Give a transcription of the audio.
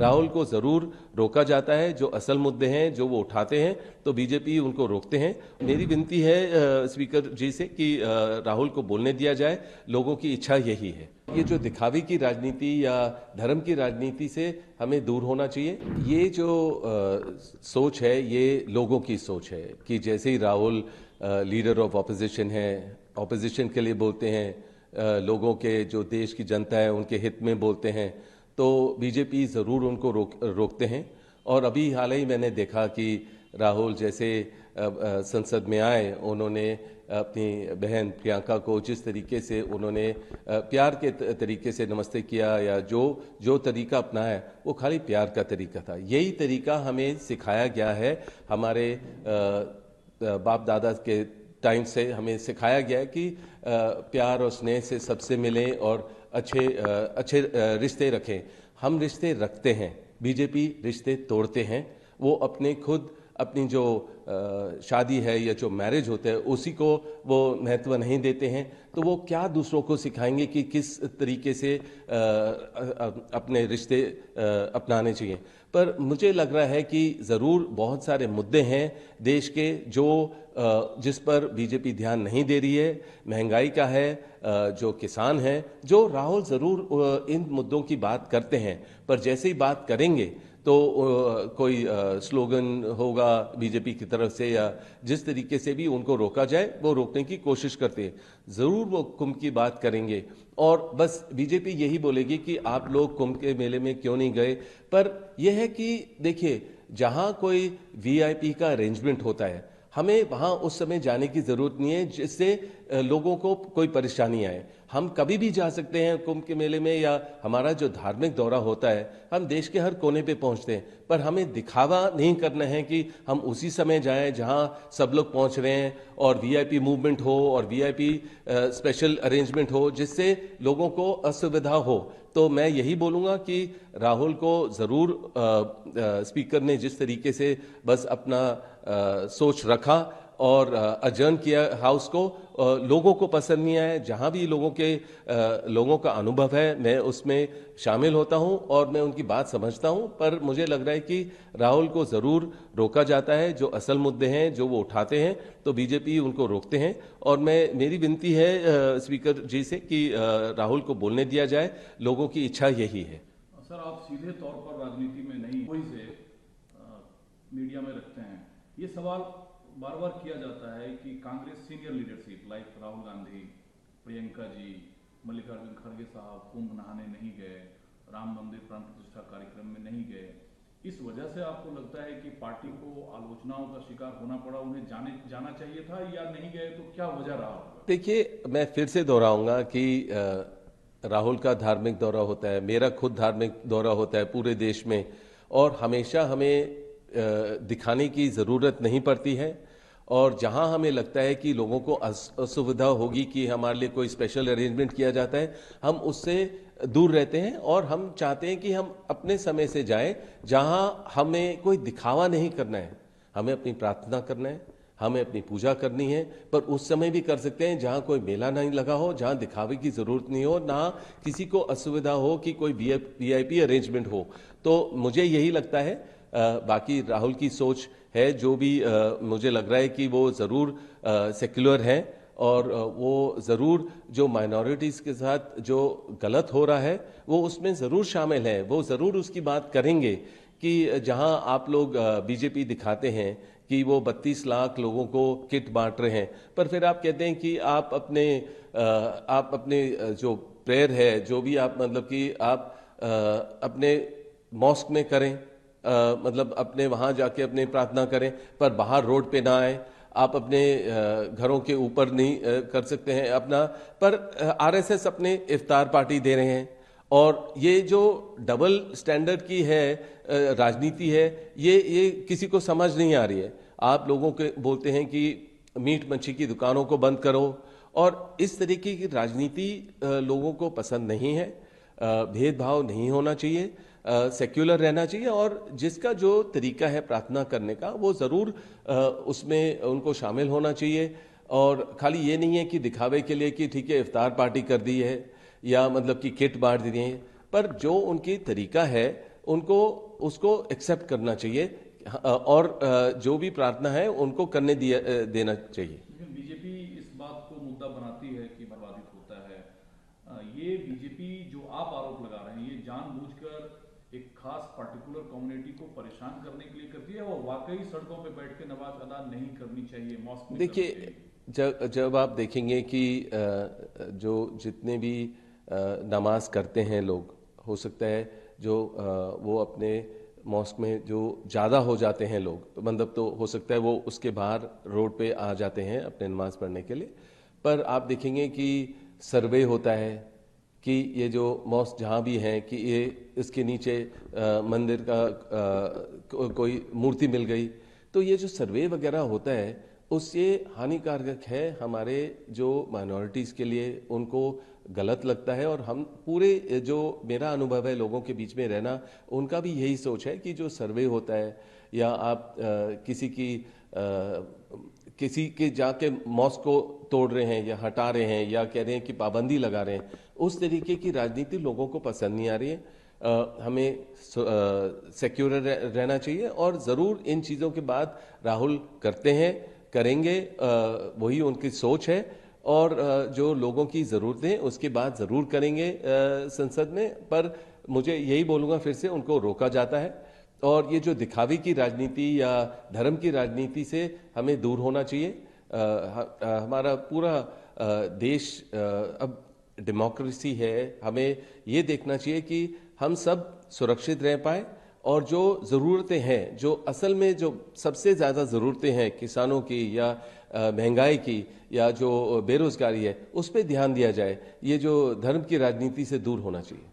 राहुल को जरूर रोका जाता है। जो असल मुद्दे हैं जो वो उठाते हैं तो बीजेपी उनको रोकते हैं। मेरी विनती है स्पीकर जी से कि राहुल को बोलने दिया जाए, लोगों की इच्छा यही है। ये जो दिखावे की राजनीति या धर्म की राजनीति से हमें दूर होना चाहिए। ये जो सोच है ये लोगों की सोच है कि जैसे ही राहुल लीडर ऑफ ऑपोजिशन है, ऑपोजिशन के लिए बोलते हैं, लोगों के जो देश की जनता है उनके हित में बोलते हैं, तो बीजेपी ज़रूर उनको रोकते हैं। और अभी हाल ही मैंने देखा कि राहुल जैसे संसद में आए, उन्होंने अपनी बहन प्रियंका को जिस तरीके से उन्होंने प्यार के तरीके से नमस्ते किया या जो तरीका अपनाया वो खाली प्यार का तरीका था। यही तरीका हमें सिखाया गया है, हमारे बाप दादा के टाइम से हमें सिखाया गया है कि प्यार और स्नेह से सबसे मिलें और अच्छे रिश्ते रखें। हम रिश्ते रखते हैं, बीजेपी रिश्ते तोड़ते हैं। वो अपनी जो शादी है या जो मैरिज होता है उसी को वो महत्व नहीं देते हैं, तो वो क्या दूसरों को सिखाएंगे कि किस तरीके से अपने रिश्ते अपनाने चाहिए। पर मुझे लग रहा है कि ज़रूर बहुत सारे मुद्दे हैं देश के जिस पर बीजेपी ध्यान नहीं दे रही है। महंगाई का है, जो किसान हैं, जो राहुल ज़रूर इन मुद्दों की बात करते हैं, पर जैसे ही बात करेंगे तो कोई स्लोगन होगा बीजेपी की तरफ से या जिस तरीके से भी उनको रोका जाए वो रोकने की कोशिश करते हैं। ज़रूर वो कुंभ की बात करेंगे और बस बीजेपी यही बोलेगी कि आप लोग कुंभ के मेले में क्यों नहीं गए। पर यह है कि देखिए, जहां कोई वीआईपी का अरेंजमेंट होता है हमें वहां उस समय जाने की जरूरत नहीं है जिससे लोगों को कोई परेशानी आए। हम कभी भी जा सकते हैं कुंभ के मेले में, या हमारा जो धार्मिक दौरा होता है हम देश के हर कोने पे पहुंचते हैं, पर हमें दिखावा नहीं करना है कि हम उसी समय जाएं जहां सब लोग पहुंच रहे हैं और वीआईपी मूवमेंट हो और वीआईपी स्पेशल अरेंजमेंट हो जिससे लोगों को असुविधा हो। तो मैं यही बोलूंगा कि राहुल को जरूर स्पीकर ने जिस तरीके से बस अपना सोच रखा और अजर्न किया हाउस को, लोगों को पसंद नहीं आया। जहां भी लोगों का अनुभव है मैं उसमें शामिल होता हूं और मैं उनकी बात समझता हूं, पर मुझे लग रहा है कि राहुल को जरूर रोका जाता है। जो असल मुद्दे हैं जो वो उठाते हैं तो बीजेपी उनको रोकते हैं। और मेरी विनती है स्पीकर जी से कि राहुल को बोलने दिया जाए, लोगों की इच्छा यही है। सर, आप सीधे तौर पर राजनीति में नहीं, कोई से मीडिया में रखते हैं, ये सवाल बार बार किया जाता है कि Congress senior leadership like Rahul Gandhi, Priyanka ji, Mallikarjun खड़गे साहब कुंभ नहाने नहीं गए, राम मंदिर प्राण प्रतिष्ठा कार्यक्रम में नहीं गए। इस वजह से आपको लगता है कि पार्टी को आलोचनाओं का शिकार होना पड़ा, उन्हें जाना चाहिए था या नहीं गए, तो क्या वजह रहा होगा? देखिए, मैं फिर से दोहराऊंगा कि राहुल का धार्मिक दौरा होता है, मेरा खुद धार्मिक दौरा होता है पूरे देश में, और हमेशा हमें दिखाने की ज़रूरत नहीं पड़ती है। और जहां हमें लगता है कि लोगों को असुविधा होगी कि हमारे लिए कोई स्पेशल अरेंजमेंट किया जाता है, हम उससे दूर रहते हैं और हम चाहते हैं कि हम अपने समय से जाएं जहां हमें कोई दिखावा नहीं करना है। हमें अपनी प्रार्थना करना है, हमें अपनी पूजा करनी है, पर उस समय भी कर सकते हैं जहां कोई मेला नहीं लगा हो, जहां दिखावे की जरूरत नहीं हो, ना किसी को असुविधा हो कि कोई वीआईपी अरेंजमेंट हो। तो मुझे यही लगता है। बाकी राहुल की सोच है जो भी मुझे लग रहा है कि वो ज़रूर सेक्युलर है और वो ज़रूर जो माइनॉरिटीज़ के साथ जो गलत हो रहा है वो उसमें ज़रूर शामिल है। वो ज़रूर उसकी बात करेंगे कि जहां आप लोग बीजेपी दिखाते हैं कि वो 32 लाख लोगों को किट बांट रहे हैं, पर फिर आप कहते हैं कि आप अपने जो प्रेयर है, जो भी आप मतलब कि आप अपने मॉस्क में करें, मतलब अपने वहां जाके अपने प्रार्थना करें, पर बाहर रोड पे ना आए। आप अपने घरों के ऊपर नहीं कर सकते हैं अपना, पर आरएसएस अपने इफ्तार पार्टी दे रहे हैं। और ये जो डबल स्टैंडर्ड की है राजनीति है, ये किसी को समझ नहीं आ रही है। आप लोगों के बोलते हैं कि मीट मच्छी की दुकानों को बंद करो, और इस तरीके की राजनीति लोगों को पसंद नहीं है। भेदभाव नहीं होना चाहिए, सेक्युलर रहना चाहिए, और जिसका जो तरीका है प्रार्थना करने का वो ज़रूर उसमें उनको शामिल होना चाहिए। और खाली ये नहीं है कि दिखावे के लिए कि ठीक है इफ्तार पार्टी कर दी है या मतलब कि किट बांट दी है, पर जो उनकी तरीका है उनको उसको एक्सेप्ट करना चाहिए और जो भी प्रार्थना है उनको करने देना चाहिए। लेकिन बीजेपी इस बात को मुद्दा बनाती है कि बर्बादित होता है। ये बीजेपी जो आप आरोप लगा रहे हैं ये जानबूझकर एक खास पर्टिकुलर कम्युनिटी को परेशान करने के लिए करती है और वाकई सड़कों पे बैठ के नमाज अदा नहीं करनी चाहिए, मॉस्क में देखिए, जब आप देखेंगे कि जो जितने भी नमाज करते हैं लोग, हो सकता है जो वो अपने मॉस्क में जो ज़्यादा हो जाते हैं लोग, तो मतलब तो हो सकता है वो उसके बाहर रोड पे आ जाते हैं अपने नमाज पढ़ने के लिए। पर आप देखेंगे कि सर्वे होता है कि ये जो मॉस्क जहाँ भी हैं कि ये इसके नीचे मंदिर का कोई मूर्ति मिल गई, तो ये जो सर्वे वगैरह होता है उससे हानिकारक है हमारे जो माइनॉरिटीज़ के लिए, उनको गलत लगता है। और हम पूरे जो मेरा अनुभव है लोगों के बीच में रहना, उनका भी यही सोच है कि जो सर्वे होता है या आप किसी के जाके मॉस्क को तोड़ रहे हैं या हटा रहे हैं या कह रहे हैं कि पाबंदी लगा रहे हैं, उस तरीके की राजनीति लोगों को पसंद नहीं आ रही है। हमें सिक्योर रहना चाहिए और ज़रूर इन चीज़ों के बाद राहुल करते हैं, करेंगे, वही उनकी सोच है। और जो लोगों की ज़रूरतें हैं उसके बाद ज़रूर करेंगे संसद में। पर मुझे यही बोलूँगा फिर से, उनको रोका जाता है और ये जो दिखावे की राजनीति या धर्म की राजनीति से हमें दूर होना चाहिए। हमारा पूरा देश अब डेमोक्रेसी है, हमें ये देखना चाहिए कि हम सब सुरक्षित रह पाए और जो ज़रूरतें हैं, जो असल में जो सबसे ज़्यादा ज़रूरतें हैं किसानों की या महंगाई की या जो बेरोज़गारी है, उस पर ध्यान दिया जाए। ये जो धर्म की राजनीति से दूर होना चाहिए।